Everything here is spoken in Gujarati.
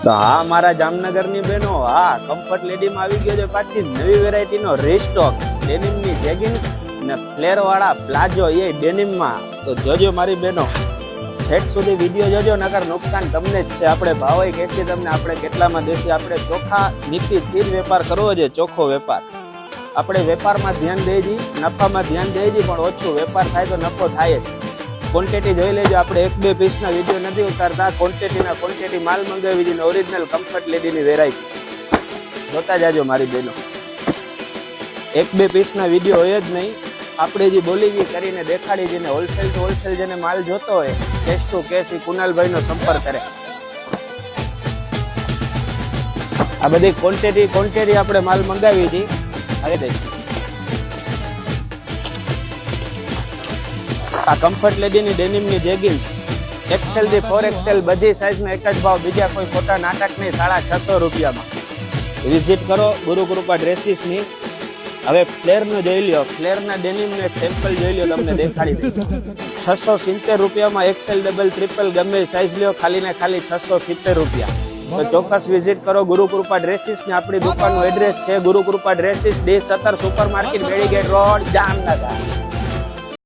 તો હા મારા જામનગરની બહેનો, હા કમ્ફર્ટ લેડીમાં આવી ગયો છે પાછી નવી વેરાયટીનો રીસ્ટોક ડેનિમની જેગિન્સ અને ફ્લેર વાળા પ્લાઝો એ ડેનિમમાં. તો જોજો મારી બહેનો, છેક સુધી વિડીયો જોજો, નકર નુકસાન તમને જ છે. આપણે ભાવ કહેશે તમને આપણે કેટલામાં દેશી. આપણે ચોખા નીતિથી જ વેપાર કરવો છે, ચોખ્ખો વેપાર. આપણે વેપારમાં ધ્યાન દઈ જી, નફામાં ધ્યાન દઈ જી, પણ ઓછું વેપાર થાય તો નફો થાય જ. ક્વોન્ટિટી જોઈ લેજો, આપણે 1-2 પીસના વિડીયો નથી ઉતારતા. ક્વોન્ટિટી માલ મંગાવી દીધી, ઓરિજિનલ કમ્ફર્ટ લેડીની વેરાયટી જોતા જાજો મારી બહેનો. 1-2 પીસના વિડીયો હોય જ નહીં. આપણે જે બોલી કરીને દેખાડી દઈને હોલસેલ ટુ હોલસેલ જેને માલ જોતો હોય કેશ ટુ કેશ એ કુનાલભાઈનો સંપર્ક કરે. આ બધી ક્વોન્ટિટી આપણે માલ મંગાવી હતી. હવે આ કમ્ફર્ટ લેડીની ડેનિમની જેગિન્સ XL થી 4XL બધી સાઈઝનો એક જ ભાવ, બીજા કોઈ ખોટા નાટક નહીં. 650 રૂપિયામાં વિઝિટ કરો ગુરુકૃપા ડ્રેસીસની. હવે ફ્લેરનો જોઈ લ્યો, ફ્લેરના ડેનિમનો એક સેમ્પલ જોઈ લ્યો, તમને દેખાડી દઉં. 670 રૂપિયામાં XL ડબલ ટ્રિપલ ગમે સાઈઝ લ્યો, ખાલી ને ખાલી 670 રૂપિયા. તો ચોક્કસ વિઝિટ કરો ગુરુકૃપા ડ્રેસીસ ને. આપણી દુકાનનું એડ્રેસ છે Gurukrupa dresses, D17 super market, Medigate road, Jamnagar.